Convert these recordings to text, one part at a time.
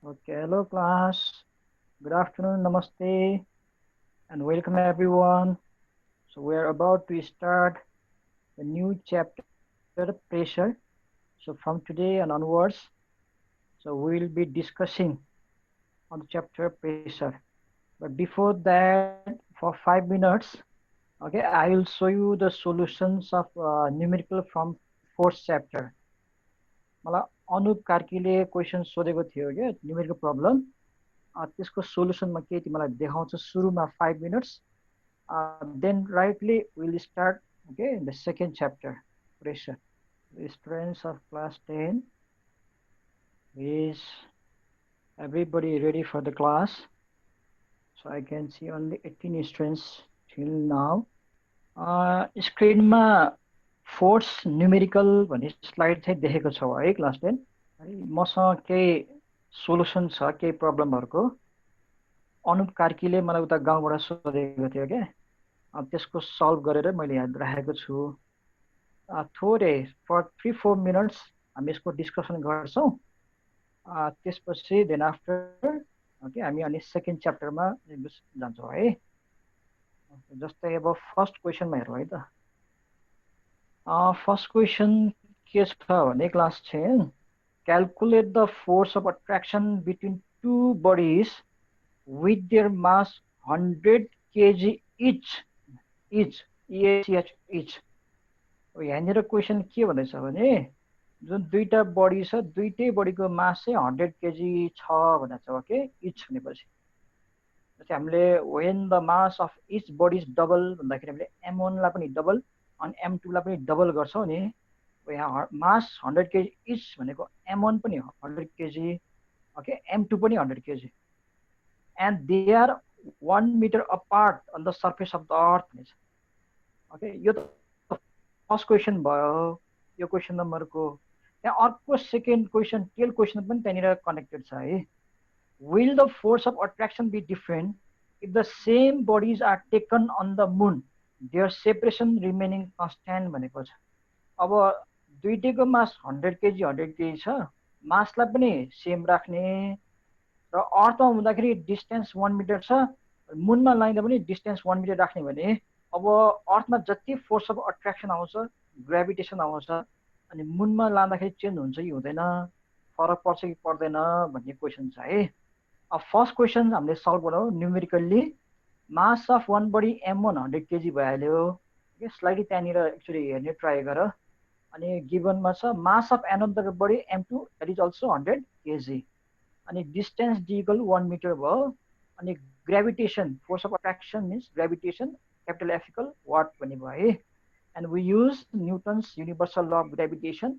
Okay, hello class. Good afternoon, namaste, and welcome everyone. So we are about to start the new chapter, pressure. So from today and onwards, so we will be discussing on the chapter pressure. But before that, for 5 minutes, okay, I will show you the solutions of numerical from fourth chapter. मलाई Anup कार्कीले question सोधेको थियो क्या numerical problem त्यसको solution म के तिमीलाई देखाउँछु सुरुमा 5 minutes. Then rightly we'll start okay the second chapter pressure. The students of class 10, is everybody ready for the class? So I can see only 18 students till now. स्क्रिनमा force numerical भन्ने slide चाहिँ देखेको छौ है class 10 है मसँग केही solution छ केही प्रब्लमहरुको अनुप कार्कीले मलाई उता गाउँबाट सोधेको थियो के त्यसको सल्भ गरेर मैले यहाँ राखेको छु थोरै फर 3-4 मिनट्स हामी यसको डिस्कसन गर्छौं त्यसपछि देन आफ्टर ओके हामी अनि सेकेन्ड च्याप्टरमा जान्छौं है जस्तै अब फर्स्ट क्वेशनमा हेरौँ है त फर्स्ट क्वेशन के छ भने class 10 calculate the force of attraction between two bodies with their mass 100 kg each each यहाँनिर क्वेशन के भन्दैछ भने जुन दुईटा बडी छ दुईटै बडीको मास चाहिँ 100 kg छ भनेको छ ओके इच भनेपछि जस्तै हामीले when the mass of each body is double भन्दाखेरि हामीले m1 लाई पनि डबल अनि m2 लाई पनि डबल गर्छौं नि यहाँ मास 100 kg इच भनेको m1 पनि 100 kg ओके m2 पनि 100 kg and they are 1 meter apart on the surface of the earth okay यो त फर्स्ट क्वेशन भयो यो क्वेशन नम्बरको त्यहाँ अर्को सेकेन्ड क्वेशन टेल क्वेशन पनि त्यहाँनिर कनेक्टेड छ है will the force of attraction be different if the same bodies are taken on the moon their separation remaining constant भनेको छ अब दुईटैको मास 100 kg 100 kg छ मासलाई पनि सेम राख्ने र अर्थमा हुँदाखेरि डिस्टेन्स 1 मिटर छ मुनमा लाँदा पनि डिस्टेन्स 1 मिटर राख्ने भने अब अर्थमा जति फोर्स अफ अट्र्याक्सन आउँछ ग्रेभिटेसन आउँछ अनि मुनमा लाँदाखेरि चेन्ज हुन्छ कि हुँदैन फरक पर्छ कि पर्दैन भन्ने क्वेशन छ है अब फर्स्ट क्वेशन हामीले सल्भ गरौँ numerically mass of one body m1 100 kg भइहाल्यो ओके स्लाइडली त्यहाँनिर एक्चुअली हेर्ने ट्राई गर अनि गिभनमा छ mass of another body m2 that is also 100 kg अनि डिस्टेन्स d इक्वल 1 मिटर भयो अनि gravitation force of attraction means gravitation capital F equal what भन्ने भयो है and we use Newton's universal law of gravitation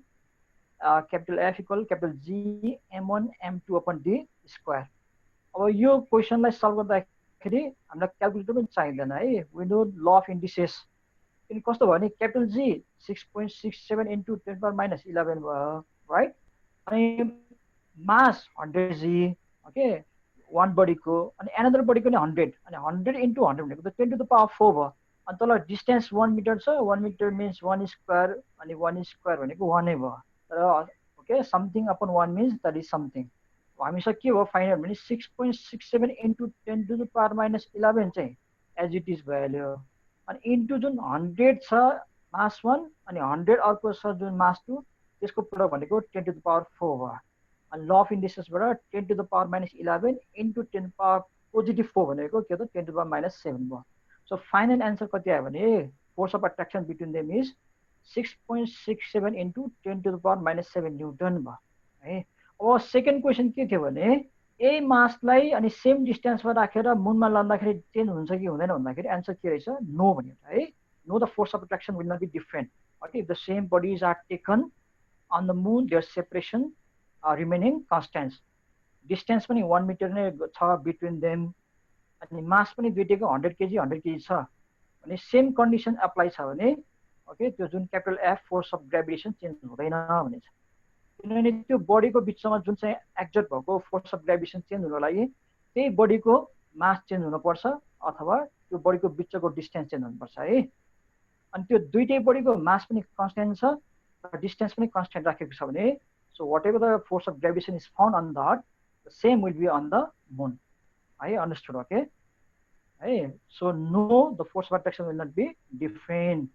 capital F equal capital G m1 m2 upon d square अब यो क्वेशनलाई solve गर्दाखेरि हामीलाई calculator पनि चाहिँदैन है we know law of indices अनि कस्तो भयो भने capital G 6.67 into 10 power minus 11 भयो राइट अनि मास 100 g ओके one body को अनि another body को 100 अनि 100 into 100 भनेको त 10 to the power 4 भयो अनि तल डिस्टेन्स 1 मिटर छ 1 मिटर मिन्स 1 स्क्वायर अनि 1 स्क्वायर भनेको 1 नै भयो तर okay something upon 1 means that is something हामीसँग के भयो फाइनल भने 6.67 into 10 to the power minus 11 चाहिँ एज इट इज भइहाल्यो अनि इन्टु जुन 100 छ मास 1 अनि 100 अर्को छ जुन मास 2 त्यसको प्रोडक्ट भनेको 10 to the power 4 भयो and law of indices बाट 10 to the power minus 11 into 10 to the power positive 4 भनेको के हो त 10 to the power minus 7 भयो so final answer कति आयो भने force of attraction between them is 6.67 into 10 to the power minus 7 Newton भयो है अब सेकेन्ड क्वेशन के थियो भने यही मासलाई अनि सेम डिस्टेन्समा राखेर मुनमा लाँदाखेरि चेन्ज हुन्छ कि हुँदैन भन्दाखेरि आन्सर के रहेछ नो भन्यो है no the force of attraction will not be different okay if the same bodies are taken on the moon their separation remaining constants distance पनि 1 मिटर नै छ बिट्विन देम अनि मास पनि दुईटैको 100 kg 100 kg छ भने सेम कन्डिसन अप्लाई छ भने okay त्यो जुन capital F force of gravitation change हुँदैन भनेछ किनभने त्यो बडीको बिचमा जुन चाहिँ एक्जर्ट भएको फोर्स अफ ग्रेभिटेसन चेन्ज हुनको लागि त्यही बडीको मास चेन्ज हुनुपर्छ अथवा त्यो बडीको बिचको डिस्टेन्स चेन्ज हुनुपर्छ है अनि त्यो दुईटै बडीको मास पनि कन्स्ट्यान्ट छ र डिस्टेन्स पनि कन्स्ट्यान्ट राखेको छ भने so whatever the force of gravitation is found on that same will be on the moon. I understood, okay? Hey, so no, the force of attraction will not be different.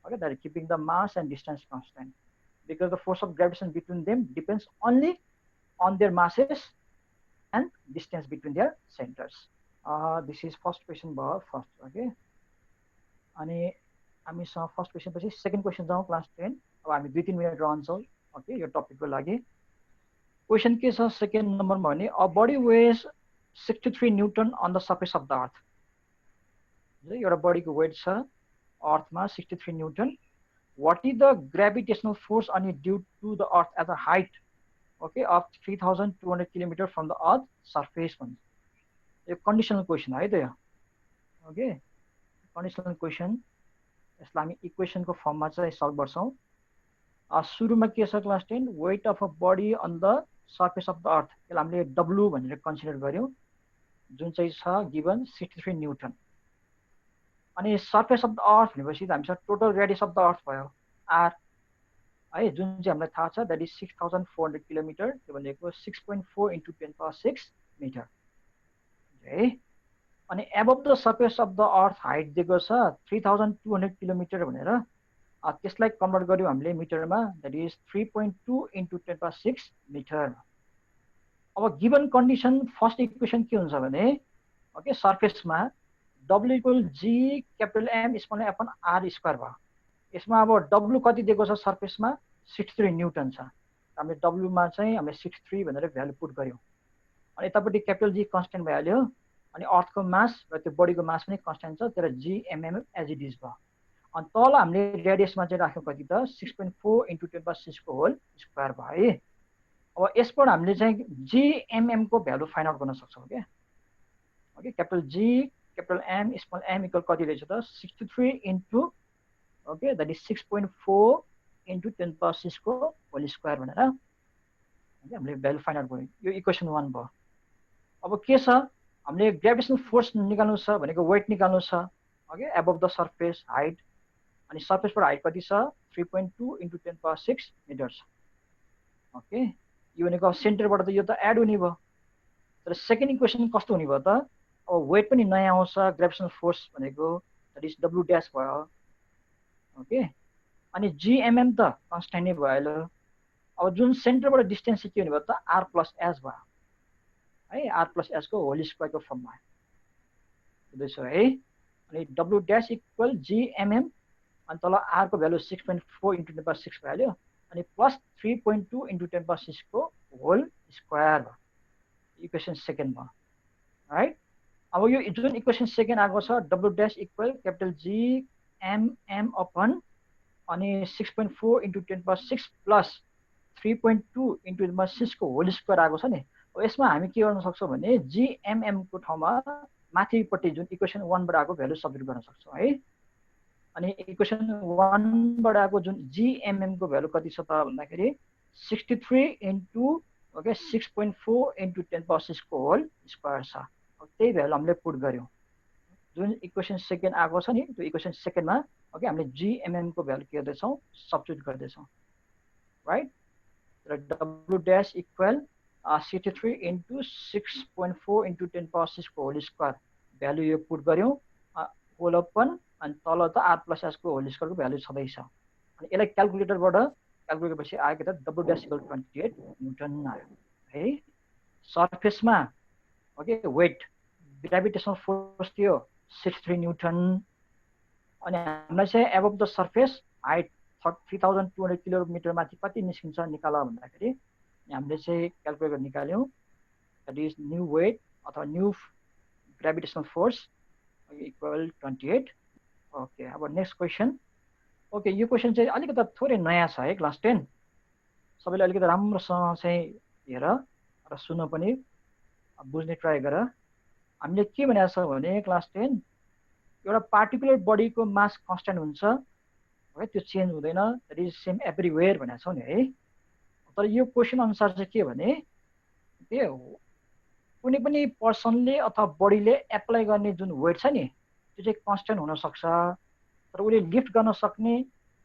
Okay, that is keeping the mass and distance constant, because the force of gravitation between them depends only on their masses and distance between their centers. This is first question भयो first, okay? अनि हामीसँग first question पछि second question जाउँ class 10. अब हामी 2-3 minute रहन्छौँ, okay, यो टपिकको लागि. क्वेसन के छ सेकेन्ड नम्बरमा भने a body weighs 63 newton on the surface of the earth. एउटा बडीको वेट छ अर्थमा 63 newton. What is the gravitational force on it due to the earth at a height, okay, of 3,200 kilometers from the earth surface? A conditional question, है त, okay, conditional question. यसलाई हामी equation को फर्ममा चाहिँ सल्भ गर्छौं. सुरुमा के छ class 10, weight of a body on the surface of the earth, यसलाई हामीले W भनेर कन्सिडर गर्यौं, जुन चाहिँ छ गिवन 63 न्यूटन. अनि सर्फेस अफ द अर्थ भनेपछि हामीसँग टोटल रेडियस अफ द अर्थ भयो r, है, जुन चाहिँ हामीलाई थाहा छ, दैट इज 6400 किलोमिटर. त्यो भनेको 6.4 into 10⁶ मिटर, है. अनि above the surface of the earth height दिएको छ 3200 किलोमिटर भनेर. त्यसलाई कन्भर्ट गर्यौं हामीले मिटरमा, दैट इज 3.2 into 10⁶ मिटर. अब गिवन कन्डिसन फर्स्ट इक्वेसन के हुन्छ भने, ओके, सर्फेसमा W equal G capital M small m upon R square भयो. यसमा अब W कति दिएको छ सर्फेसमा 63 न्यूटन छ. हामीले W मा चाहिँ हामीले 63 भनेर भ्यालु पुट गर्यौं. अनि यतापट्टि कैपिटल G कन्स्टेन्ट भइहाल्यो. अनि अर्थको मास र त्यो बडीको मास पनि कन्स्टेन्ट छ, तर G mm as it is भयो. अनि तल हामीले रेडियसमा चाहिँ राख्यौं कति त 6.4 into 10⁶ को होल स्क्वायर भयो है. अब यसबाट हामीले चाहिँ G mm को भ्यालु फाइन्ड आउट गर्न सक्छौं के. Okay, capital G capital M small m equal कति रहेछ त 63 into, okay, that is 6.4 into 10⁶ को होल स्क्वायर भनेर हामीले भ्यालु फाइन्ड आउट गर्यौं. यो इक्वेसन 1 भयो. अब के छ, हामीले ग्रेभिटेसनल फोर्स निकाल्नु छ भनेको वेट निकाल्नु छ, okay, above the surface height. अनि सर्फेसबाट हाइट कति छ 3.2 into 10⁶ मिटर छ, ओके. यो भनेको सेन्टरबाट त यो त एड हुने भयो. तर सेकेन्ड इक्वेसन कस्तो हुने भयो त, अब वेट पनि नयाँ आउँछ, ग्रेभिटेसनल फोर्स भनेको दैट इज W ड्याश भयो, ओके. अनि GMM त कन्स्टेन्ट नै भयो. अब जुन सेन्टरबाट डिस्टेन्स के हुने भयो त R प्लस S भयो, है, R प्लस S को होल स्क्वायर को फर्ममा बुझ्दैछौ है. अनि W ड्याश इक्वल GMM, अनि तल R को भ्यालु 6.4 into 10⁶ भइहाल्यो. अनि प्लस 3.2 into 10⁶ को होल स्क्वायर भयो. इक्वेसन सेकेन्ड भयो, राइट. अब यो जुन इक्वेसन सेकेन्ड आएको छ W dash equal capital G MM upon अनि 6.4 into 10⁶ प्लस 3.2 into 10⁶ को होल स्क्वायर आएको छ नि. अब यसमा हामी के गर्न सक्छौं भने GMM को ठाउँमा माथिपट्टि जुन इक्वेसन 1 बाट आएको भ्यालु सब्स्टिट्युट गर्न सक्छौं है. अनि इक्वेसन 1 बाट आएको जुन GMM को भ्यालु कति छ त भन्दाखेरि 63 into, ओके, 6.4 into 10⁶ को होल स्क्वायर छ. त्यही भ्यालु हामीले पुट गर्यौं जुन इक्वेसन सेकेन्ड आएको छ नि. त्यो इक्वेसन सेकेन्डमा, ओके, हामीले GMM को भ्यालु के गर्दैछौं सब्स्टिट्युट गर्दैछौं, राइट. र W dash equal 63 into 6.4 into 10⁶ को होल स्क्वायर भ्यालु यो पुट गर्यौं, होल ओपन, अनि तल त R प्लस S को होल स्क्वायर को भ्यालु छँदै छ. अनि यसलाई क्याल्कुलेटरबाट क्याल्कुलेट गरेपछि आएको त W ड्याश इक्वल 28 न्यूटन आयो है. सर्फेसमा, ओके, वेट ग्रेभिटेसनल फोर्स थियो 63 न्यूटन. अनि हामीलाई चाहिँ above the surface height 3200 kilometre माथि कति निस्किन्छ निकाल भन्दाखेरि हामीले चाहिँ क्याल्कुलेट निकाल्यौं, दैट इज न्यू वेट अथवा new gravitational force equal 28. Okay, अब नेक्स्ट क्वेसन. ओके, यो क्वेसन चाहिँ अलिकति थोरै नयाँ छ है क्लास 10. सबैले अलिकति राम्रोसँग चाहिँ हेर र सुन पनि बुझ्ने ट्राई गर. हामीले के भनेको छ भने क्लास 10 एउटा पार्टिकुलर बडीको मास कन्स्टेन्ट हुन्छ, है, त्यो चेन्ज हुँदैन, दैट इज सेम एभ्रिवेयर भनेको छौ नि है. तर यो क्वेसन अनुसार चाहिँ के भने के कुनै पनि पर्सनले अथवा बडीले एप्लाई गर्ने जुन वेट छ नि त्यो चाहिँ कन्स्टेन्ट हुन सक्छ, तर उसले लिफ्ट गर्न सक्ने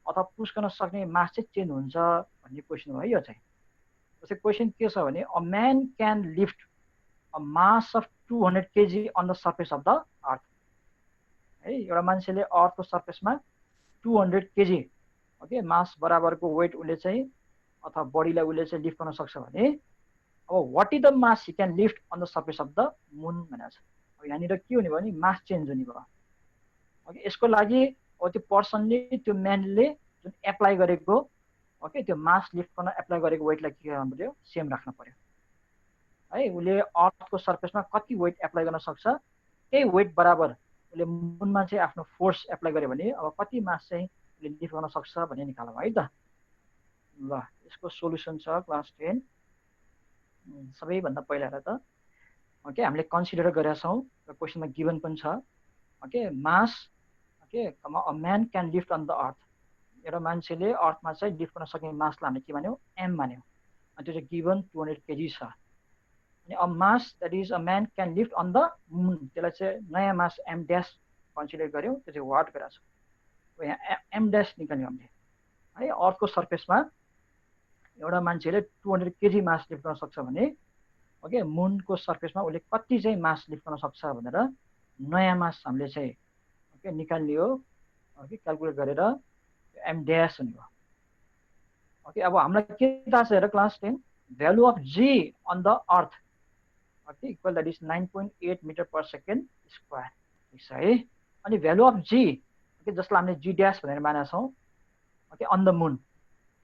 अथवा पुश गर्न सक्ने मास चाहिँ चेन्ज हुन्छ भन्ने क्वेसन हो है. यो चाहिँ जस्तै क्वेसन के छ भने a man can lift a mass of 200 kg on the surface of the earth है एउटा मान्छेले अर्थको सर्फेसमा 200 kg ओके मास बराबरको वेट उसले चाहिँ अथवा बडीलाई उसले चाहिँ लिफ्ट गर्न सक्छ भने अब what is the mass he can lift on the surface of the moon भनेको छ अब यहाँनिर के हुने भयो भने मास चेन्ज हुने भयो ओके यसको लागि अब त्यो पर्सनले त्यो म्यानले जुन एप्लाई गरेको ओके त्यो मास लिफ्ट गर्न एप्लाई गरेको वेटलाई के गर्नु पर्यो सेम राख्नु पर्यो है उसले अर्थको सर्फेसमा कति वेट एप्लाई गर्न सक्छ त्यही वेट बराबर उसले मुनमा चाहिँ आफ्नो फोर्स एप्लाई गर्यो भने अब कति मास चाहिँ उसले लिफ्ट गर्न सक्छ भन्ने निकालौँ है त ल यसको सोल्युसन छ क्लास 10 सबैभन्दा पहिला हेर त ओके हामीले कन्सिडर गरेका छौँ र क्वेसनमा गिभन पनि छ okay mass okay a man can lift on the earth एउटा मान्छेले अर्थमा चाहिँ लिफ्ट गर्न सक्ने मासलाई हामीले के मान्यौँ एम मान्यौँ अनि त्यो चाहिँ गिभन 200 kg छ अनि a mass that is a man can lift on the moon त्यसलाई चाहिँ नयाँ मास एम ड्यास कन्सिडर गऱ्यौँ त्यो चाहिँ वाट गरेको छ यहाँ एम ड्यास निकाल्यौँ हामीले है अर्थको सर्फेसमा एउटा मान्छेले 200 kg मास लिफ्ट गर्न सक्छ भने ओके मुनको सर्फेसमा उसले कति चाहिँ मास लिफ्ट गर्न सक्छ भनेर नयाँ मास हामीले चाहिँ ओके निकाल्ने हो ओके क्यालकुलेट गरेर एम ड्यास हुने भयो ओके अब हामीलाई के थाहा छ हेर class 10 value of G on the earth okay equal that is 9.8 metre per second square ठिक छ है अनि भ्यालु अफ जी ओके जसलाई हामीले जी ड्यास भनेर मानेका छौँ ओके अन द मुन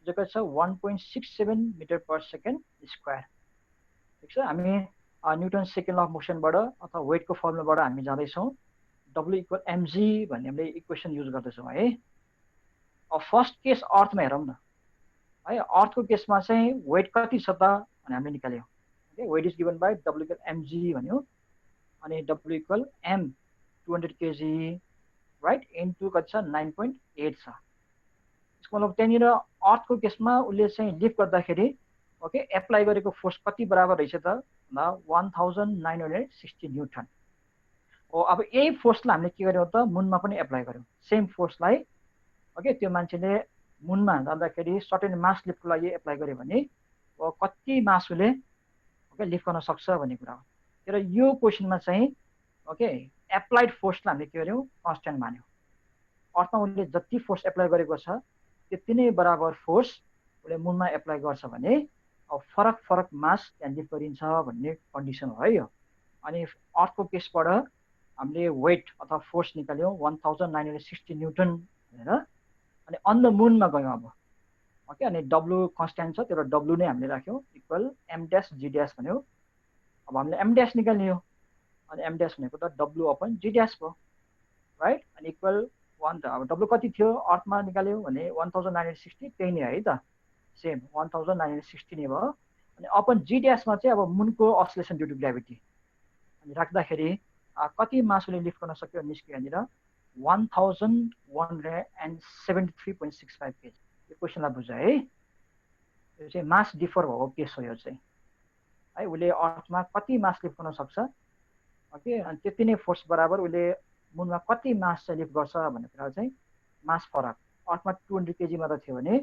जो छ 1.67 मिटर पर सेकेन्ड स्क्वायर ठिक छ हामी न्युटन सेकेन्ड ल अफ मोसनबाट अथवा वेटको फर्मुलाबाट हामी जाँदैछौँ डब्लु इक्वल एमजी भन्ने हामीले इक्वेसन युज गर्दैछौँ है अब फर्स्ट केस अर्थमा हेरौँ न है अर्थको केसमा चाहिँ वेट कति छ त भने हामीले निकाल्यौँ okay weight is given by W equal m g भन्यो अनि W equal M 200 kg right into कति छ 9.8 छ यसको मतलब त्यहाँनिर अर्थको केसमा उसले चाहिँ लिफ्ट गर्दाखेरि ओके एप्लाई गरेको फोर्स कति बराबर रहेछ त भन्दा 1960 न्युटन हो अब यही फोर्सलाई हामीले के गर्यौँ त मुनमा पनि एप्लाई गर्यौँ सेम फोर्सलाई ओके त्यो मान्छेले मुनमा जाँदाखेरि सर्टेन मास लिफ्टको लागि एप्लाई गर्यो भने कति मास उसले ओके लिफ्ट गर्न सक्छ भन्ने कुरा हो तर यो क्वेसनमा चाहिँ ओके एप्लाइड फोर्सलाई हामीले के गर्यौँ कन्स्ट्यान्ट मान्यौँ अर्थमा उसले जति फोर्स एप्लाई गरेको छ त्यति नै बराबर फोर्स उसले मुनमा एप्लाई गर्छ भने अब फरक फरक मास त्यहाँ लिफ्ट गरिन्छ भन्ने कन्डिसन हो है यो अनि अर्थको केसबाट हामीले वेट अथवा फोर्स निकाल्यौँ 1960 न्युटन भनेर अनि अन द मुनमा गयौँ अब ओके अनि डब्लु कन्स्ट्यान्ट छ त्यो डब्लु नै हामीले राख्यौँ equal M dash G dash भन्यो अब हामीले एम ड्यास निकाल्ने हो अनि एम ड्यास भनेको त डब्लु अपन जी ड्यास भयो राइट अनि इक्वल 1 त अब डब्लु कति थियो अर्थमा निकाल्यौँ भने 1960 त्यही नै है त सेम 1960 नै भयो अनि अपन जी ड्यासमा चाहिँ अब मुनको अस्लेसन ड्यु टु ग्राभिटी अनि राख्दाखेरि कति मास उसले लिफ्ट गर्न सक्यो निस्क्यो यहाँनिर 1173.65 kg यो क्वेसनलाई बुझ है यो चाहिँ मास डिफर भएको केस हो यो चाहिँ है उसले अर्थमा कति मास लिफ्ट गर्न सक्छ ओके अनि त्यति नै फोर्स बराबर उसले मुनमा कति मास चाहिँ लिफ्ट गर्छ भन्ने कुरा चाहिँ मास फरक अर्थमा 200 kg मात्र थियो भने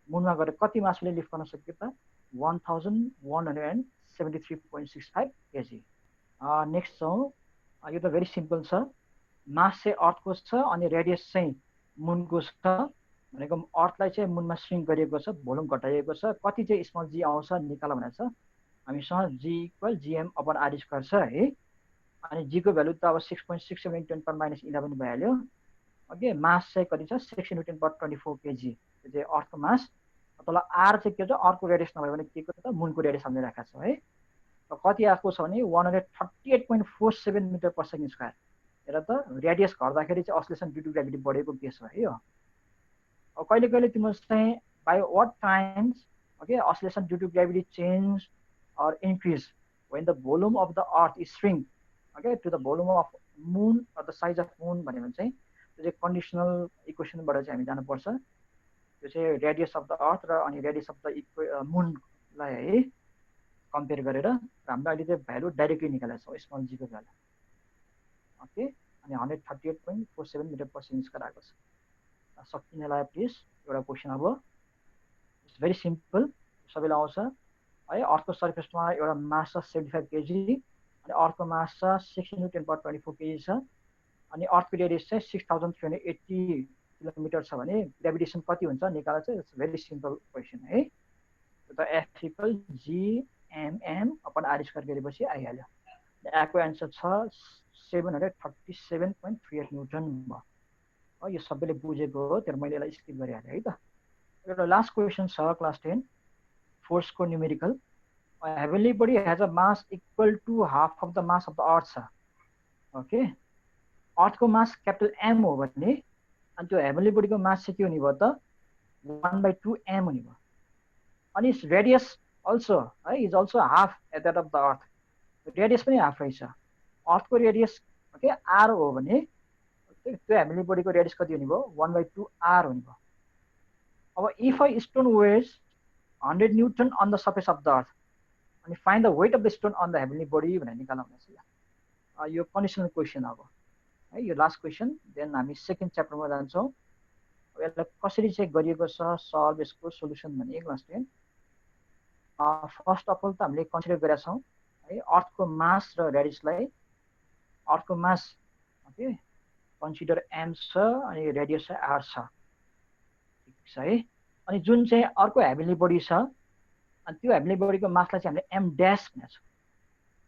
मुनमा गएर कति मास उसले लिफ्ट गर्न सक्यो त 1173.65 kg नेक्स्ट छौँ यो त भेरी सिम्पल छ मास चाहिँ अर्थको छ अनि रेडियस चाहिँ मुनको छ भनेको अर्थलाई चाहिँ मुनमा स्विङ गरिएको छ भोल्युम घटाइएको छ कति चाहिँ स्मल जी आउँछ निकाल भनेको छ हामीसँग g equal G M upon r square छ है अनि जीको भ्यालु त अब 6.67 × 10⁻11 भइहाल्यो ओके मास चाहिँ कति छ 60 न्युटन पर 24 kg त्यो चाहिँ अर्थको मास तल आर चाहिँ के छ अर्को रेडियस नभयो भने के को त मुनको रेडियस हामीले राखेको छौँ है कति आएको छ भने 138.47 मिटर पर सेकेन्ड स्क्वायर हेर त रेडियस घट्दाखेरि चाहिँ अस्लेसन ड्यु टु ग्राभिटी बढेको केस हो है यो अब कहिले कहिले तिम्रो चाहिँ by what times okay acceleration due to gravity change or increase when the volume of the earth is shrink okay to the volume of moon or the size of moon भन्यो भने चाहिँ त्यो चाहिँ कन्डिसनल इक्वेसनबाट चाहिँ हामी जानुपर्छ त्यो चाहिँ रेडियस अफ द अर्थ र अनि रेडियस अफ द मुनलाई है कम्पेयर गरेर हामीले अहिले चाहिँ भ्यालु डाइरेक्टली निकालेको छौँ स्मल जीको भ्यालु ओके अनि 138.47 मिटर पर सेकेन्ड स्क्वायर आएको छ सकिनेलाई प्लिज एउटा क्वेसन अब इट्स भेरी सिम्पल सबैलाई आउँछ है अर्थको सर्फेसमा एउटा मास छ 75 kg अनि अर्थको मास छ 16 × 10⁻24 केजी छ अनि अर्थको रेडियस चाहिँ 6380 किलोमिटर छ भने ग्रेभिटेसन कति हुन्छ निकाल्दा चाहिँ इट्स भेरी सिम्पल क्वेसन है त F equal GMM upon R square गरेपछि आइहाल्यो यहाँको एन्सर छ 737.38 न्युटन भयो यो सबैले बुझेको हो तर मैले यसलाई स्किप गरिहालेँ है त एउटा लास्ट क्वेसन छ क्लास 10 फोर्सको numerical heavenly body has a mass equal to half of the mass of the earth छ ओके अर्थको मास क्यापिटल एम हो भने अनि त्यो हेभेनली बडीको मास चाहिँ के हुने भयो त 1/2 m हुने भयो अनि इट्स रेडियस अल्सो है is also half at that of the earth radius पनि हाफ रहेछ अर्थको रेडियस ओके आर हो भने त्यो हेभेनली बडीको रेडियस कति हुने भयो 1/2 r हुने भयो अब if a stone weighs 100 newton on the surface of the earth अनि find the weight of the stone on the heavenly body भनेर निकाल्नु हुनेछ यो कन्डिसनल क्वेसन अब है यो लास्ट क्वेसन देन हामी सेकेन्ड च्याप्टरमा जान्छौँ यसलाई कसरी चेक गरिएको छ सल्भ यसको सोल्युसन भने क्लास 10 फर्स्ट अफ अल त हामीले कन्सिडर गरेका छौँ है अर्थको मास र रेडियसलाई अर्थको मास ओके कन्सिडर एम छ अनि रेडियस चाहिँ आर छ ठिक छ है अनि जुन चाहिँ अर्को हेभेनली बडी छ अनि त्यो हेभेनली बडीको मासलाई चाहिँ हामीले एम ड्यास भनेको छ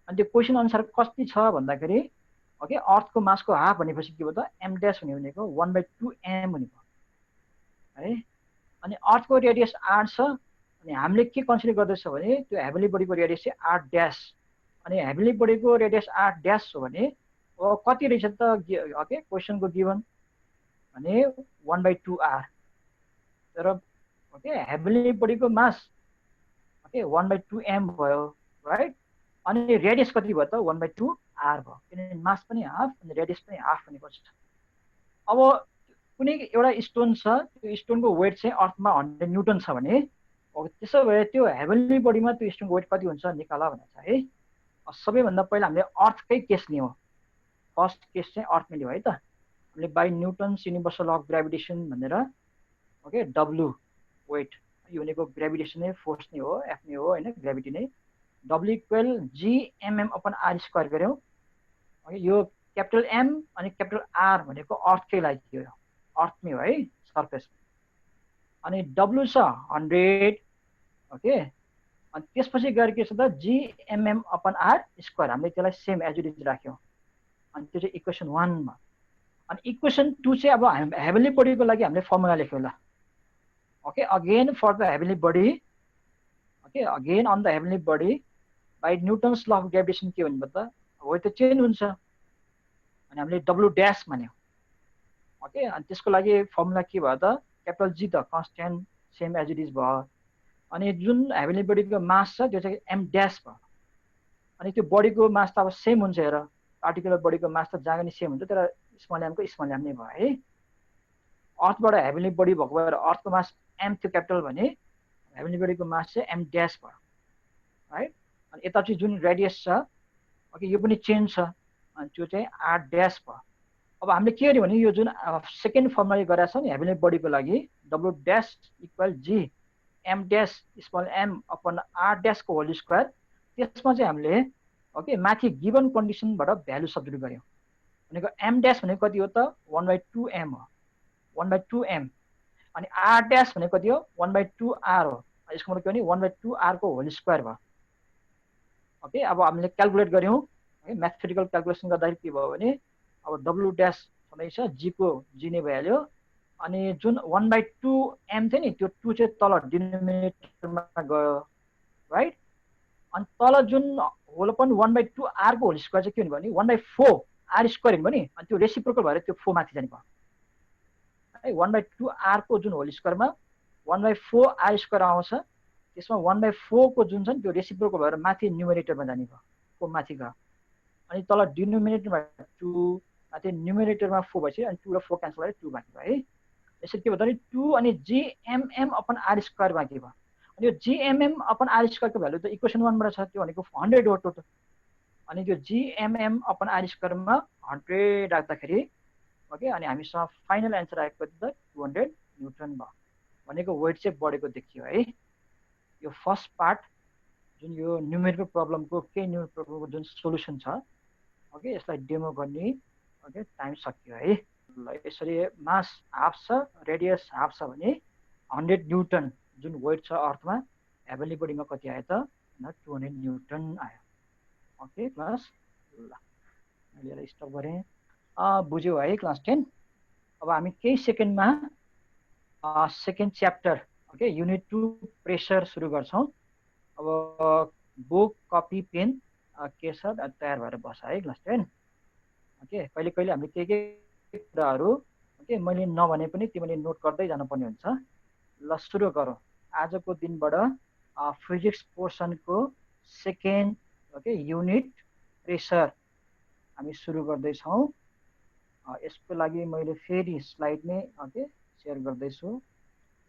अनि त्यो क्वेसन अनुसार कति छ भन्दाखेरि ओके अर्थको मासको हाफ भनेपछि के भयो त एम ड्यास हुने भनेको 1/2 m हुने भयो है अनि अर्थको रेडियस आर छ अनि हामीले के कन्सिडर गर्दैछ भने त्यो हेभेनली बडीको रेडियस चाहिँ आर ड्यास अनि हेभेनली बडीको रेडियस आर ड्यास हो भने कति रहेछ त ओके क्वेसनको गिभन भने 1/2 r तर ओके हेभेनली बडीको मास ओके 1/2 m भयो राइट अनि रेडियस कति भयो त 1/2 r भयो किनभने मास पनि हाफ अनि रेडियस पनि हाफ भनेको छ अब कुनै एउटा स्टोन छ त्यो स्टोनको वेट चाहिँ अर्थमा 100 न्युटन छ भने त्यसो भए त्यो हेभेनली बडीमा त्यो स्टोनको वेट कति हुन्छ निकाला भनेको छ है सबैभन्दा पहिला हामीले अर्थकै केस लियौँ फर्स्ट केस चाहिँ अर्थमै लियौँ है त हामीले by Newton's universal of gravitation भनेर ओके डब्लु वेट यो भनेको ग्रेभिटेसन नै फोर्स नै हो एफ नै हो होइन ग्रेभिटी नै W equal GMM upon R square गऱ्यौँ यो क्यापिटल एम अनि क्यापिटल आर भनेको अर्थकै लागि हो अर्थमै हो है सर्फेस अनि डब्लु छ 100 ओके अनि त्यसपछि गएर के छ त GMM अपन R स्क्वायर हामीले त्यसलाई सेम एज इट इज राख्यौँ अनि त्यो चाहिँ इक्वेसन 1 मा अनि इक्वेसन 2 चाहिँ अब हेभेनली बडीको लागि हामीले फर्मुला लेख्यौँ ल okay again for the heavenly body okay again on the heavenly body by Newton's law of gravitation के भन्नु त वेट त चेन्ज हुन्छ अनि हामीले डब्लु ड्यास मान्यौँ ओके अनि त्यसको लागि फर्मुला के भयो त क्यापिटल जी त constant same as it is भयो अनि जुन हेभेनली बडीको मास छ त्यो चाहिँ एम ड्यास भयो अनि त्यो बडीको मास त अब सेम हुन्छ हेर पार्टिकुलर बडीको मास त जहाँ पनि सेम हुन्छ तर स्मल एमको स्मल एम नै भयो है अर्थबाट हेभेनली बडी भएको भएर अर्थको मास एम थियो क्यापिटल भने हेभेनली बडीको मास चाहिँ एम ड्यास भयो राइट अनि यता चाहिँ जुन रेडियस छ ओके यो पनि चेन्ज छ अनि त्यो चाहिँ आर ड्यास भयो अब हामीले के गर्यौँ भने यो जुन सेकेन्ड फर्मुला गरेका छौँ नि हेभेनली बडीको लागि W dash equal G M dash small m upon r ड्यासको होल स्क्वायर त्यसमा चाहिँ हामीले ओके माथि गिभन कन्डिसनबाट भ्यालु सब्स्टिट्युट गऱ्यौँ भनेको एम ड्यास भनेको कति हो त 1/2 m हो 1/2 m अनि आर ड्यास भनेको कति हो 1/2 r हो यसको मतलब के भने 1/2 r को होल स्क्वायर भयो ओके अब हामीले क्यालकुलेट गऱ्यौँ है म्याथमेटिकल क्यालकुलेसन गर्दाखेरि के भयो भने अब डब्लु ड्यास छँदैछ जी को जी नै भइहाल्यो अनि जुन 1/2 m थियो नि त्यो 2 चाहिँ तल डिनोमिनेटरमा गयो राइट अनि तल जुन होल अपन 1/2 r को होल स्क्वायर चाहिँ के हुने भयो भने 1/4 r स्क्वायर हुने भयो नि अनि त्यो रेसिप्रोकल भएर त्यो 4 माथि जाने भयो है 1/2 r को जुन होल स्क्वायरमा 1/4 r स्क्वायर आउँछ त्यसमा 1/4 को जुन छ नि त्यो रेसिप्रोकल भएर माथि न्युमेरेटरमा जाने भयो 4 माथि गयो अनि तल डिनोमिनेटरमा 2 माथि न्युमेरेटरमा 4 भएपछि अनि 2 र 4 क्यान्सल गरेर 2 बाँकी भयो है यसरी के भयो भने 2 अनि GMM अपन R स्क्वायर बाँकी भयो अनि यो GMM अपन R स्क्वायरको भ्यालु त इक्वेसन 1 बाट छ त्यो भनेको 100 हो टोटल अनि त्यो GMM अपन R स्क्वायरमा 100 राख्दाखेरि ओके अनि हामीसँग फाइनल एन्सर आएको त 200 न्युटन भयो भनेको वेट चाहिँ बढेको देखियो है यो फर्स्ट पार्ट जुन यो न्युमेरिकल प्रब्लमको केही न्युमेरिकल प्रब्लमको जुन सोल्युसन छ ओके यसलाई डेमो गर्ने ओके टाइम सकियो है। ल यसरी मास हाफ छ रेडियस हाफ छ भने 100 न्युटन जुन वेट छ अर्थमा हेभेन्ली बडीमा कति आयो त 200 न्युटन आयो। ओके क्लास ल मैले यसलाई स्टप गरेँ। बुझ्यौ है क्लास 10। अब हामी केही सेकेन्डमा second chapter okay unit 2 pressure सुरु गर्छौँ। अब बुक कपी पेन के छ तयार भएर बस है क्लास 10। ओके कहिले कहिले हामीले के कुराहरू ओके मैले नभने पनि तिमीले नोट गर्दै जानुपर्ने हुन्छ। ल सुरु गरौँ आजको दिनबाट फिजिक्स पोर्सनको सेकेन्ड ओके युनिट प्रेसर हामी सुरु गर्दैछौँ। यसको लागि मैले फेरि स्लाइड नै ओके सेयर गर्दैछु।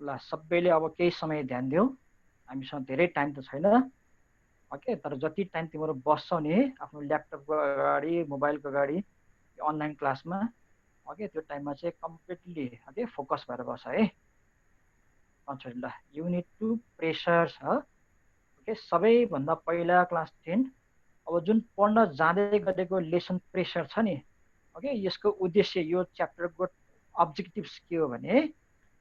ल सबैले अब केही समय ध्यान दिऊ, हामीसँग धेरै टाइम त छैन ओके, तर जति टाइम तिम्रो बस्छौ नि आफ्नो ल्यापटपको अगाडि मोबाइलको अगाडि अनलाइन क्लासमा ओके त्यो टाइममा चाहिँ कम्प्लिटली ओके फोकस भएर बस है। अच्छा ल युनिट 2 प्रेसर छ ओके। सबैभन्दा पहिला क्लास 10 अब जुन पढ्न जाँदै गरेको लेसन प्रेसर छ नि ओके यसको उद्देश्य यो च्याप्टरको अब्जेक्टिभ्स के हो भने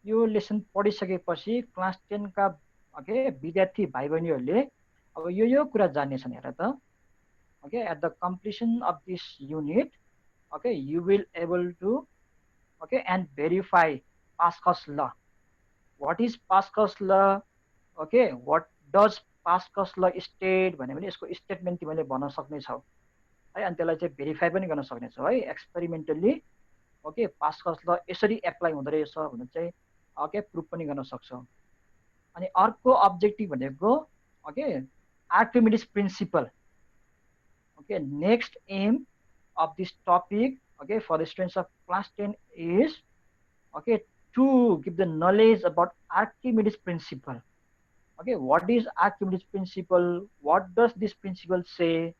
यो लेसन पढिसकेपछि क्लास 10 का ओके विद्यार्थी भाइ बहिनीहरूले अब यो कुरा जान्नेछन् हेर त okay at the completion of this unit okay you will able to okay and verify Pascal's law. What is पास्कस ल ओके व्हाट डज पास्कस ल स्टेट भन्यो भने यसको स्टेटमेन्ट तिमीले भन्न सक्नेछौ है। अनि त्यसलाई चाहिँ भेरिफाई पनि गर्न सक्नेछौ है एक्सपेरिमेन्टली ओके पास्कस ल यसरी एप्लाई हुँदो रहेछ भने चाहिँ ओके प्रुफ पनि गर्न सक्छौ। अनि अर्को अब्जेक्टिभ भनेको okay Archimedes principle okay next aim of this topic okay for the students of class 10 is okay to give the knowledge about Archimedes principle. Okay, what is Archimedes principle? What does this principle say?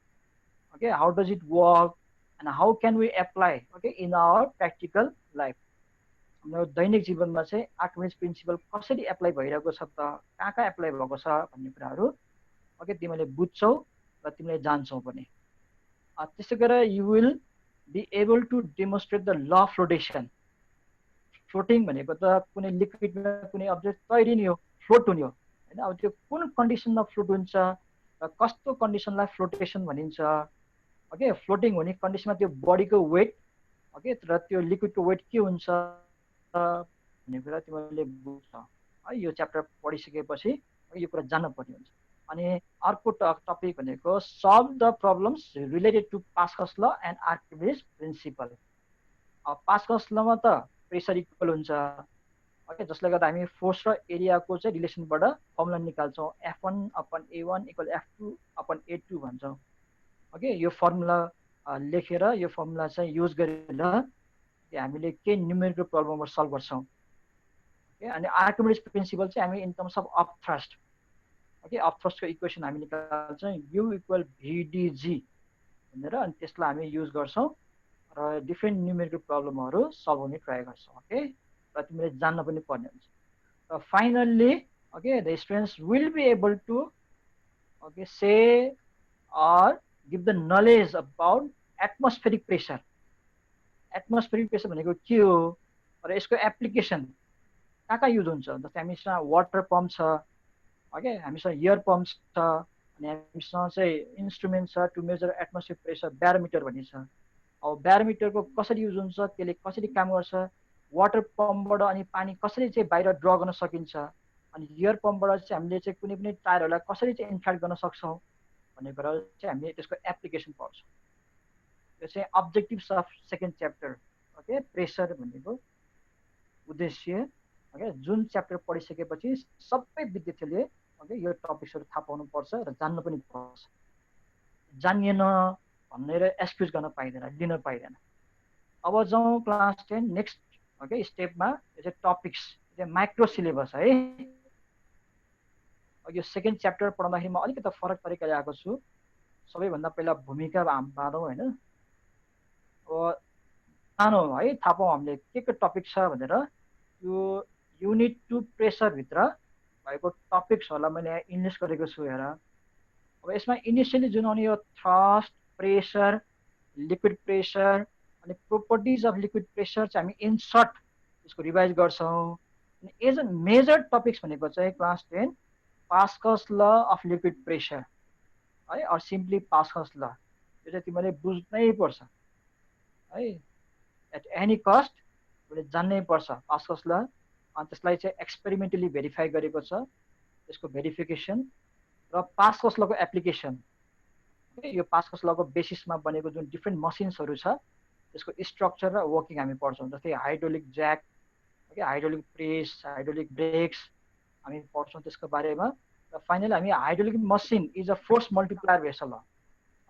Okay, how does it work? And how can we apply okay in our practical life? हाम्रो दैनिक जीवनमा चाहिँ आर्किमिडिस principal कसरी apply भइरहेको छ त कहाँ apply भएको छ भन्ने कुराहरू ओके तिमीले बुझ्छौ र तिमीले जान्छौ पनि। त्यसै गरेर you will be able to demonstrate the law of flotation. Floating भनेको त कुनै लिक्विडमा कुनै अब्जेक्ट तैरिने हो फ्लोट हुने हो होइन। अब त्यो कुन कन्डिसनमा फ्लोट हुन्छ र कस्तो कन्डिसनलाई फ्लोटेसन भनिन्छ ओके फ्लोटिङ हुने कन्डिसनमा त्यो बडीको वेट ओके र त्यो लिक्विडको वेट के हुन्छ भन्ने कुरा तिमीले बुझ्छ है। यो च्याप्टर पढिसकेपछि यो कुरा जान्नुपर्ने हुन्छ। अनि अर्को टपिक भनेको solve the problems related to Pascal's law and आर्किमिडिस principal. पास्कस लमा त प्रेसर इक्वल हुन्छ ओके जसले गर्दा हामी फोर्स र एरियाको चाहिँ रिलेसनबाट फर्मुला निकाल्छौँ F1/A1 = F2/A2 भन्छौँ ओके। यो फर्मुला लेखेर यो फर्मुला चाहिँ युज गरेर हामीले के न्युमेरिकल प्रब्लमहरू सल्भ गर्छौँ ओके। अनि आर्किमिडिस प्रिन्सिपल चाहिँ हामी in terms of upthrust okay अपथ्रस्टको इक्वेसन हामी निकाल्छौँ U = VdG भनेर। अनि त्यसलाई हामी युज गर्छौँ र डिफ्रेन्ट न्युमेरिकल प्रब्लमहरू सल्भ गर्ने ट्राई गर्छौँ ओके र तिमीले जान्न पनि पर्ने हुन्छ। र finally okay the students will be able to okay say or give the knowledge about atmospheric pressure. Atmospheric pressure भनेको के हो र यसको एप्लिकेसन कहाँ युज हुन्छ। जस्तै हामीसँग वाटर पम्प छ ओके हामीसँग एयर पम्प छ अनि हामीसँग चाहिँ इन्स्ट्रुमेन्ट छ to measure atmospheric pressure barometer भन्ने छ। अब ब्यारोमिटरको कसरी युज हुन्छ त्यसले कसरी काम गर्छ वाटर पम्पबाट अनि पानी कसरी चाहिँ बाहिर ड्र गर्न सकिन्छ अनि एयर पम्पबाट चाहिँ हामीले चाहिँ कुनै पनि टायरहरूलाई कसरी चाहिँ इन्फ्ल्याट गर्न सक्छौँ भन्ने कुरा चाहिँ हामीले त्यसको एप्लिकेसन पढ्छौँ। यो चाहिँ objectives of second chapter okay pressure भनेको उद्देश्य ओके। जुन च्याप्टर पढिसकेपछि सबै विद्यार्थीले ओके यो टपिक्सहरू थाहा पाउनुपर्छ र जान्न पनि पर्छ। जानिएन भनेर एक्सक्युज गर्न पाइँदैन लिन पाइँदैन। अब जाउँ क्लास 10 नेक्स्ट ओके स्टेपमा। यो चाहिँ टपिक्स यो माइक्रो सिलेबस है। यो सेकेन्ड च्याप्टर पढ्दाखेरि म अलिकति फरक तरिकाले आएको छु। सबैभन्दा पहिला भूमिका बाँधौँ होइन। अब जानौँ है थाहा पाउँ हामीले के टपिक छ भनेर। यो युनिट 2 प्रेसरभित्र भएको टपिक्सहरूलाई मैले इन्लिस्ट गरेको छु हेर अब यसमा इनिसियली जुन आउने यो थ्रस्ट, प्रेसर, लिक्विड प्रेसर अनि प्रोपर्टिज अफ लिक्विड प्रेसर चाहिँ हामी इन सर्ट यसको रिभाइज गर्छौँ। अनि एज अ मेजर टपिक्स भनेको चाहिँ class 10 Pascal's law of liquid pressure है, अर सिम्पली पास्कल्स ल, यो चाहिँ तिमीले बुझ्नै पर्छ है, एट एनी कस्ट तिमीले जान्नै पर्छ पास्कल्स ल। अनि त्यसलाई चाहिँ एक्सपेरिमेन्टली भेरिफाई गरेको छ, त्यसको भेरिफिकेसन र पास्कल्स लको एप्लिकेसन। यो पास्कल्स लको बेसिसमा बनेको जुन डिफ्रेन्ट मसिन्सहरू छ त्यसको स्ट्रक्चर र वर्किङ हामी पढ्छौँ, जस्तै hydraulic jack, hydraulic press, hydraulic breaks हामी पढ्छौँ त्यसको बारेमा। र फाइनली हामी hydraulic machine is a force multiplier vessel हो।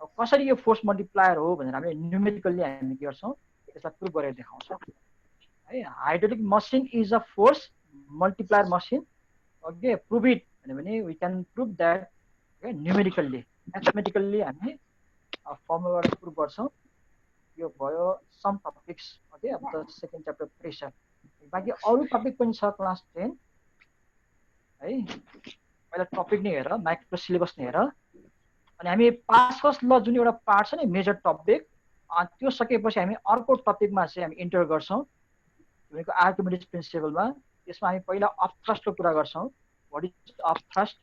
अब कसरी यो फोर्स मल्टिप्लायर हो भनेर हामीले न्युमेरिकल्ली हामी के गर्छौँ त्यसलाई प्रुभ गरेर देखाउँछौँ है। Hydraulic machine is a force multiplier machine, okay, prove it भने we can prove that numerically, mathematically हामी फर्मुलाबाट प्रुभ गर्छौँ। यो भयो सम टपिक्स, ओके, अब द सेकेन्ड च्याप्टर प्रेसर। बाँकी अरू टपिक पनि छ क्लास 10 है। पहिला टपिक नै हेर, माइक्रो सिलेबस नै हेर। अनि हामी पास्कल्स ल जुन एउटा पार्ट छ नि मेजर टपिक, त्यो सकेपछि हामी अर्को टपिकमा चाहिँ हामी इन्टर गर्छौँ भनेको आर्किमिडिज प्रिन्सिपलमा। त्यसमा हामी पहिला अफ थ्रस्टको कुरा गर्छौँ, वाट इज अफ थ्रस्ट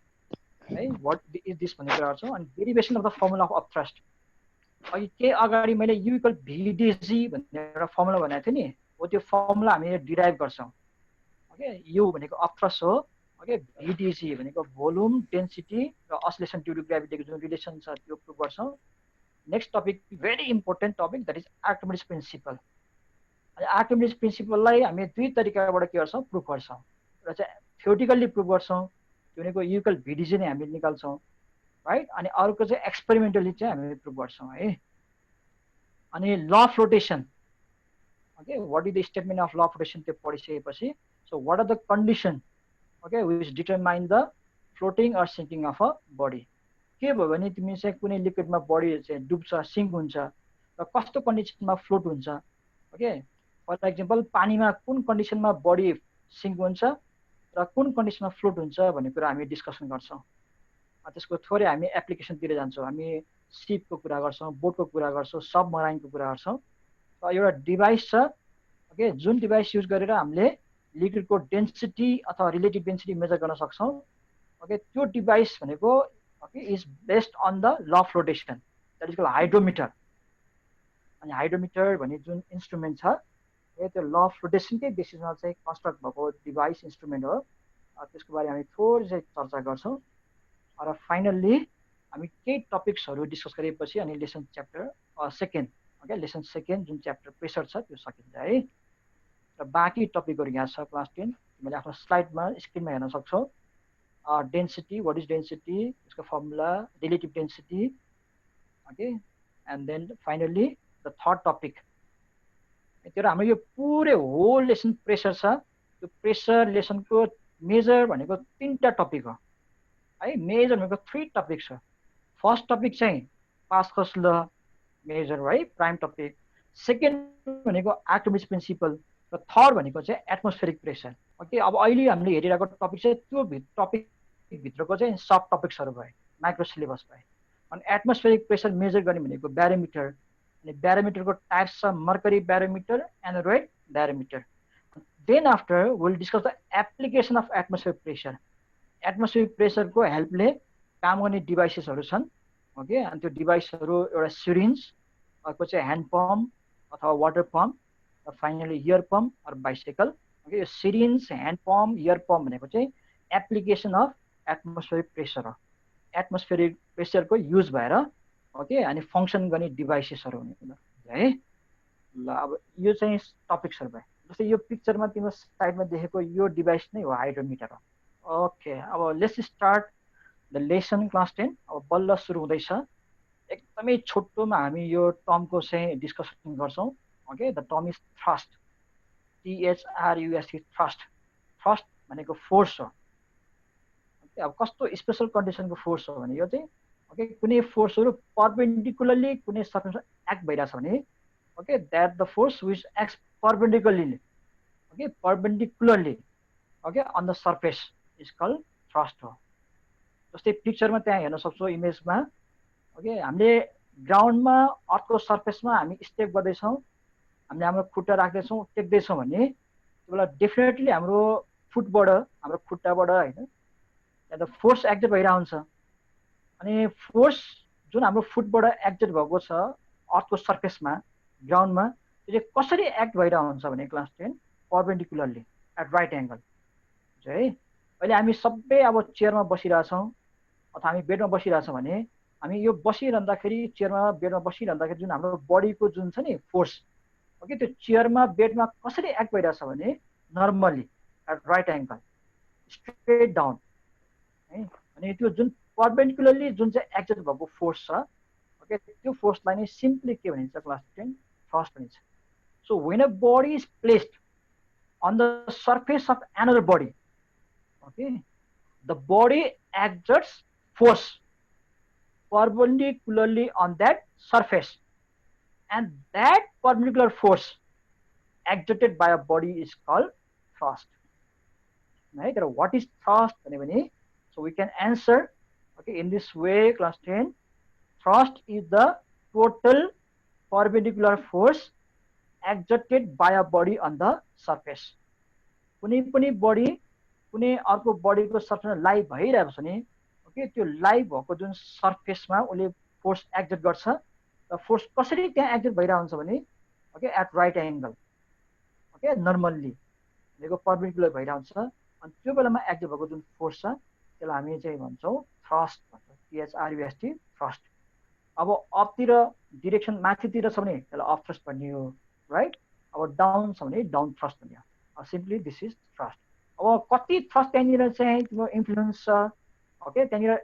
है, वाट इज दिस भन्ने कुरा गर्छौँ। अनि derivation of the formula of thrust, अघि केही अगाडि मैले यु इक्वल भिडिजी भन्ने एउटा फर्मुला भनेको थिएँ नि, हो त्यो फर्मुला हामीले डिराइभ गर्छौँ। ओके, यु भनेको अफ थ्रस्ट हो, ओके, भिडिजी भनेको भोल्युम डेन्सिटी र अस्लेसन ड्यु टु ग्राभिटीको जुन रिलेसन छ त्यो प्रुभ गर्छौँ। Next topic very important topic that is Archimedes principle. अनि आर्किमिडिज प्रिन्सिपललाई हामी दुई तरिकाबाट के गर्छौँ प्रुभ गर्छौँ। एउटा चाहिँ थ्योरिटिकल्ली प्रुभ गर्छौँ, त्यो भनेको यु इक्वल भिडिजी नै हामीले निकाल्छौँ राइट। अनि अर्को चाहिँ एक्सपेरिमेन्टली चाहिँ हामी प्रुभ गर्छौँ है। अनि law of rotation, okay, what is the statement of law of rotation त्यो पढिसकेपछि, so what are the condition, okay, which determine the floating or sinking of a body. के भयो भने तिमी चाहिँ कुनै लिक्विडमा बडी चाहिँ डुब्छ, सिङ्क हुन्छ, र कस्तो कन्डिसनमा फ्लोट हुन्छ। ओके, फर इक्जाम्पल पानीमा कुन कन्डिसनमा बडी सिङ्क हुन्छ र कुन कन्डिसनमा फ्लोट हुन्छ भन्ने कुरा हामी डिस्कसन गर्छौँ। त्यसको थोरै हामी एप्लिकेसनतिर जान्छौँ, हामी सिपको कुरा गर्छौँ, बोटको कुरा गर्छौँ, सबमराइनको कुरा गर्छौँ। र एउटा डिभाइस छ, ओके, जुन डिभाइस युज गरेर हामीले लिक्विडको डेन्सिटी अथवा रिलेटिभ डेन्सिटी मेजर गर्न सक्छौँ। ओके, त्यो डिभाइस भनेको okay is based on the law of rotation, that is called hydrometer. अनि हाइड्रोमिटर भन्ने जुन इन्स्ट्रुमेन्ट छ त्यो ल अफ रोटेसनकै बेसिसमा चाहिँ कन्स्ट्रक्ट भएको डिभाइस इन्स्ट्रुमेन्ट हो। त्यसको बारेमा हामी थोरै चाहिँ चर्चा गर्छौँ। र फाइनल्ली हामी केही टपिक्सहरू डिस्कस गरेपछि अनि lesson chapter second, okay, lesson second जुन च्याप्टर प्रेसर छ त्यो सकिन्छ है। र बाँकी टपिकहरू यहाँ छ क्लास 10, मैले आफ्नो स्लाइडमा स्क्रिनमा हेर्न सक्छौ। डेन्सिटी, वाट इज डेन्सिटी, यसको formula, relative density, okay, and then finally the third topic. त्यो हाम्रो यो पुरै होल लेसन प्रेसर छ। त्यो प्रेसर लेसनको मेजर भनेको 3टा टपिक हो है। मेजर भनेको 3 टपिक छ। फर्स्ट टपिक चाहिँ पास्कल्स ल मेजर है, प्राइम टपिक। सेकेन्ड भनेको आर्किमिडिज प्रिन्सिपल, र थर्ड भनेको चाहिँ एटमोस्फेरिक प्रेसर। ओके, अब अहिले हामीले हेरिरहेको टपिक चाहिँ त्यो टपिकभित्रको चाहिँ सब टपिक्सहरू भयो, माइक्रो सिलेबस भयो। अनि एटमोस्फेरिक प्रेसर मेजर गर्ने भनेको ब्यारोमिटर, अनि ब्यारोमिटरको टाइप्स छ mercury barometer, aneroid barometer. Then after will discuss the application of atmospheric pressure. Atmospheric प्रेसरको हेल्पले काम गर्ने डिभाइसेसहरू छन्। ओके, अनि त्यो डिभाइसहरू एउटा सिरिन्ज, अर्को चाहिँ ह्यान्ड पम्प अथवा वाटर पम्प, र finally air pump or bicycle. Okay, यो syringe, hand pump, air pump भनेको चाहिँ एप्लिकेसन अफ एटमोस्फेरिक प्रेसर हो, एटमोस्फेरिक प्रेसरको युज भएर ओके अनि फङ्सन गर्ने डिभाइसेसहरू हुने कुरा है। ल अब यो चाहिँ टपिक्सहरू भयो। जस्तै यो पिक्चरमा तिम्रो साइडमा देखेको यो डिभाइस नै हो हाइड्रोमिटर हो। ओके, अब let's start the lesson class 10। अब बल्ल सुरु हुँदैछ। एकदमै छोटोमा हामी यो टर्मको चाहिँ डिस्कसन गर्छौँ। Okay, the term is thrust, THRUST, thrust. Thrust भनेको फोर्स हो। अब कस्तो स्पेसल कन्डिसनको फोर्स हो भने यो चाहिँ ओके कुनै फोर्सहरू परपेन्डिकुलरली कुनै सर्फेसमा एक्ट भइरहेछ भने okay that the force which acts perpendicularly, okay on the surface is called thrust हो। जस्तै पिक्चरमा त्यहाँ हेर्न सक्छौँ इमेजमा। ओके, हामीले ग्राउन्डमा अर्थको सर्फेसमा हामी स्टेप गर्दैछौँ, हामीले हाम्रो खुट्टा राख्दैछौँ, टेक्दैछौँ भने त्यो बेला डेफिनेटली हाम्रो फुटबाट, हाम्रो खुट्टाबाट होइन, त्यहाँ त फोर्स एक्जेक्ट भइरहेको हुन्छ। अनि फोर्स जुन हाम्रो फुटबाट एक्जेक्ट भएको छ अर्थको सर्फेसमा, ग्राउन्डमा, त्यो चाहिँ कसरी एक्ट भइरहेको हुन्छ भने क्लास 10 परपेन्डिकुलरली एट राइट एङ्गल है। अहिले हामी सबै अब चेयरमा बसिरहेछौँ अथवा हामी बेडमा बसिरहेछौँ भने हामी यो बसिरहँदाखेरि, चेयरमा बेडमा बसिरहँदाखेरि जुन हाम्रो बडीको जुन छ नि फोर्स, ओके, त्यो चेयरमा बेडमा कसरी एक्ट भइरहेछ भने normally at right angle straight down है। अनि त्यो जुन परपेन्डिकुलरली जुन चाहिँ एक्जेक्ट भएको फोर्स छ, ओके, त्यो फोर्सलाई नै सिम्पली के भनिन्छ क्लास 10 थ्रस्ट भनिन्छ। So when a body is placed on the surface of another body, okay, the body exerts force perpendicularly on that surface, and that perpendicular force exerted by a body is called thrust. Right? What is thrust? So we can answer, okay, in this way, class 10. Thrust is the total perpendicular force exerted by a body on the surface. कुनै पनि body कुनै अर्को बडीको सर्फेसमा live भइरहेको छ भने, okay, त्यो live भएको जुन सर्फेसमा उसले फोर्स एक्जेक्ट गर्छ र फोर्स कसरी त्यहाँ एक्जेक्ट भइरहेको हुन्छ भने, okay, at right angle, okay, normally भनेको परपेन्डिकुलर भइरहेको हुन्छ। अनि त्यो बेलामा एक्जेक्ट भएको जुन फोर्स छ त्यसलाई हामी चाहिँ भन्छौँ थ्रस्ट भन्छौँ, THRUST थ्रस्ट। अब अपतिर डिरेक्सन माथितिर छ भने त्यसलाई अफ थ्रस्ट भन्ने हो, राइट। अब डाउन छ भने डाउन थ्रस्ट भन्ने हो। Simply this is thrust. अब कति थ्रस्ट त्यहाँनिर चाहिँ तिम्रो इन्फ्लुएन्स छ, ओके, त्यहाँनिर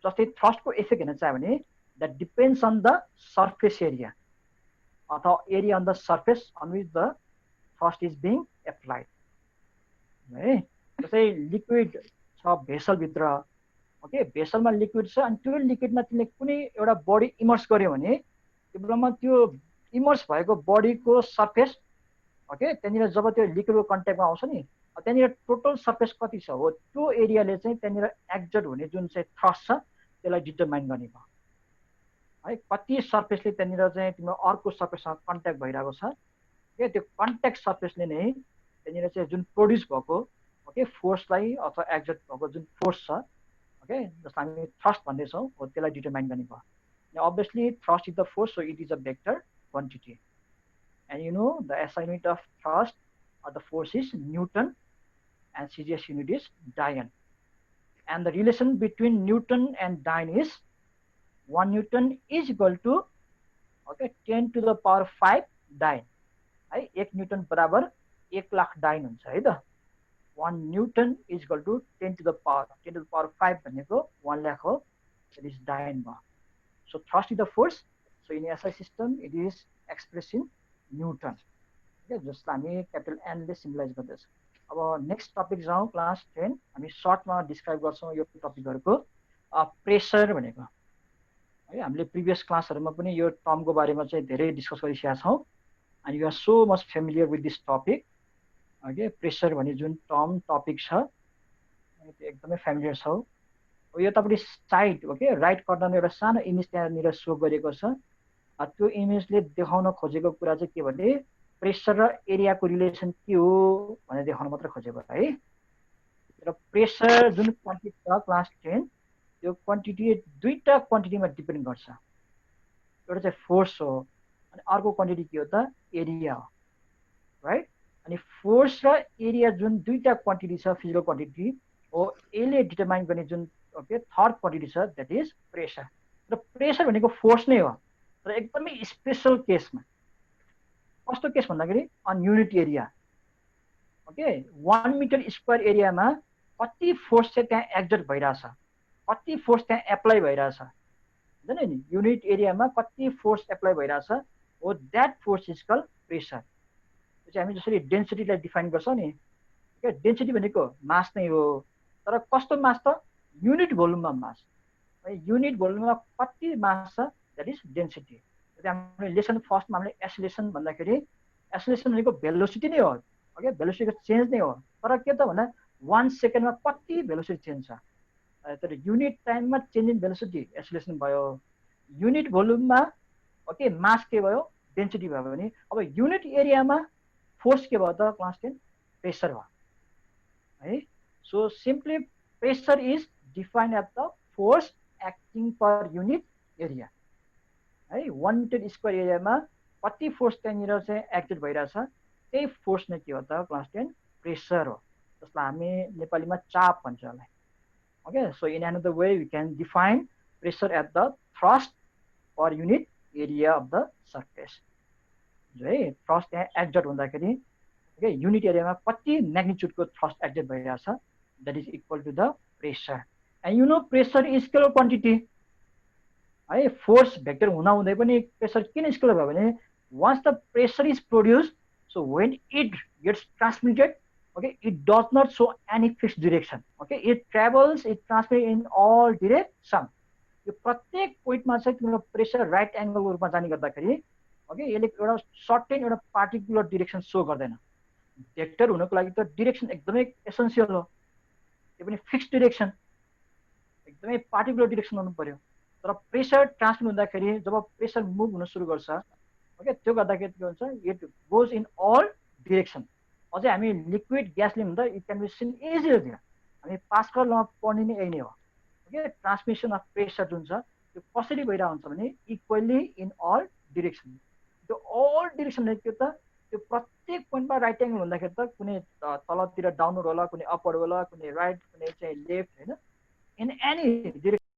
जस्तै थ्रस्टको इफेक्ट हेर्न चाह्यो भने that depends on the surface area अथवा area on the surface on which the thrust is being applied है। जस्तै लिक्विड छ भेसलभित्र, ओके, भेसलमा लिक्विड छ अनि त्यो लिक्विडमा तिमीले कुनै एउटा बडी इमर्स गर्यो भने त्यो बेलामा त्यो इमर्स भएको बडीको सर्फेस, ओके, त्यहाँनिर जब त्यो लिक्विडको कन्ट्याक्टमा आउँछ नि, त्यहाँनिर टोटल सर्फेस कति छ हो त्यो एरियाले चाहिँ त्यहाँनिर एक्जर्ट हुने जुन चाहिँ थ्रस्ट छ त्यसलाई डिटरमाइन गर्ने भयो है। कति सर्फेसले त्यहाँनिर चाहिँ तिम्रो अर्को सर्फेससँग कन्ट्याक्ट भइरहेको छ, ओके, त्यो कन्ट्याक्ट सर्फेसले नै त्यहाँनिर चाहिँ जुन प्रड्युस भएको, ओके, फोर्सलाई अथवा एक्जर्ट भएको जुन फोर्स छ, ओके, जसलाई हामी थ्रस्ट भन्दैछौँ हो, त्यसलाई डिटरमाइन गर्ने भयो। Obviously thrust is the force, so it is a vector quantity. And you know the SI unit of thrust or the force is Newton and CGS unit is Dian. And the relation between Newton and Dian is 1 Newton is equal to, okay, 10 to the power 5 Dian. है, 1 Newton बराबर 1 लाख डाइन हुन्छ है त। 1 Newton is equal to 10 to the power 5 भनेको 1 लाख हो, that is डाइन भयो। So thrust is the force. So in SI system it is expressed in newton, जसलाई हामी क्यापिटल एनले सिम्बलाइज गर्दैछ। अब नेक्स्ट टपिक जाउँ क्लास 10। हामी सर्टमा डिस्क्राइब गर्छौँ यो टपिकहरूको। प्रेसर भनेको है, हामीले प्रिभियस क्लासहरूमा पनि यो टर्मको बारेमा चाहिँ धेरै डिस्कस गरिसकेका छौँ and you are so much familiar with this topic. Okay, pressure भन्ने जुन टपिक छ त्यो एकदमै फेमिलियर छ। यो तपाईँले साइड, ओके, राइट कर्नरमा एउटा सानो इमेज त्यहाँनिर सो गरेको छ। त्यो इमेजले देखाउन खोजेको कुरा चाहिँ के भने प्रेसर र एरियाको रिलेसन के हो भनेर देखाउन मात्र खोजेको है। र प्रेसर जुन क्वान्टिटी छ क्लास 10, त्यो क्वान्टिटी दुईटा क्वान्टिटीमा डिपेन्ड गर्छ। एउटा चाहिँ फोर्स हो अनि अर्को क्वान्टिटी के हो त, एरिया हो, राइट। अनि फोर्स र एरिया जुन दुईटा क्वान्टिटी छ, फिजिकल क्वान्टिटी हो, यसले डिटरमाइन गर्ने जुन, ओके, थर्ड क्वान्टिटी छ द्याट इज प्रेसर। र प्रेसर भनेको फोर्स नै हो, तर एकदमै स्पेसल केसमा। कस्तो केस भन्दाखेरि on unit area, okay, 1 metre square एरियामा कति फोर्स चाहिँ त्यहाँ एक्जर्ट भइरहेछ, कति फोर्स त्यहाँ एप्लाई भइरहेछ हुन्छ नि, युनिट एरियामा कति फोर्स एप्लाई भइरहेछ हो, that force is called pressure. त्यो चाहिँ हामी जसरी डेन्सिटीलाई डिफाइन गर्छौँ नि, ओके, डेन्सिटी भनेको मास नै हो, तर कस्तो मास त, युनिट भोल्युममा मास। युनिट भोल्युममा कति मास छ द्याट इज डेन्सिटी। हामीले लेसन फर्स्टमा हामीले एसिलेसन भन्दाखेरि एसिलेसन भनेको भेलोसिटी नै हो, ओके, भेलोसिटीको चेन्ज नै हो, तर के त भन्दा 1 सेकेन्डमा कति भेलोसिटी चेन्ज छ, तर युनिट टाइममा चेन्ज इन भेलोसिटी एक्सेलरेसन भयो, युनिट भोल्युममा ओके मास के भयो डेन्सिटी भयो भने अब युनिट एरियामा फोर्स के भयो त क्लास 10 प्रेसर भयो है। So simply pressure is defined at the force acting per unit area है। 1 मिटर स्क्वायर एरियामा कति फोर्स त्यहाँनिर चाहिँ एक्टेड भइरहेछ त्यही फोर्स नै के हो त क्लास 10 प्रेसर हो, जसलाई हामी नेपालीमा चाप भन्छ यसलाई okay. So in another way we can define pressure at the thrust per unit area of the surface है। थ्रस्ट त्यहाँ एक्जर्ट हुँदाखेरि ओके युनिट एरियामा कति म्याग्निट्युडको थ्रस्ट एक्जर्ट भइरहेछ that is equal to the pressure. And you know pressure is scalar quantity है। Force vector हुँदाहुँदै पनि प्रेसर किन स्केलर भयो भने once the pressure is produced, so when it gets transmitted, okay, it does not show any fixed direction, okay, it travels, it transmits in all direction। यो प्रत्येक पोइन्टमा चाहिँ तिम्रो प्रेसर राइट एङ्गलको रूपमा जाने गर्दाखेरि ओके यसले एउटा सर्टेन एउटा पार्टिकुलर डिरेक्सन सो गर्दैन। भेक्टर हुनको लागि त डिरेक्सन एकदमै एसेन्सियल हो, त्यो पनि फिक्स डिरेक्सन, एकदमै पार्टिकुलर डिरेक्सन हुनु पर्यो। तर प्रेसर ट्रान्समिट हुँदाखेरि जब प्रेसर मुभ हुन सुरु गर्छ ओके त्यो गर्दाखेरि के हुन्छ it goes in all direction. अझै हामी लिक्विड ग्यास लिनु हुँदा it can be seen easily there, हामी पास्कल लमा पढ्ने नै यही नै हो ओके। ट्रान्समिसन अफ प्रेसर जुन छ त्यो कसरी भइरहेको हुन्छ भने इक्वल्ली इन अल डिरेक्सन। त्यो अल डिरेक्सन के त त्यो प्रत्येक पोइन्टमा राइट एङ्गल हुँदाखेरि त कुनै तलतिर डाउनवर्ड होला, कुनै अपवर्ड होला, कुनै राइट, कुनै चाहिँ लेफ्ट होइन, इन एनी डिरेक्सन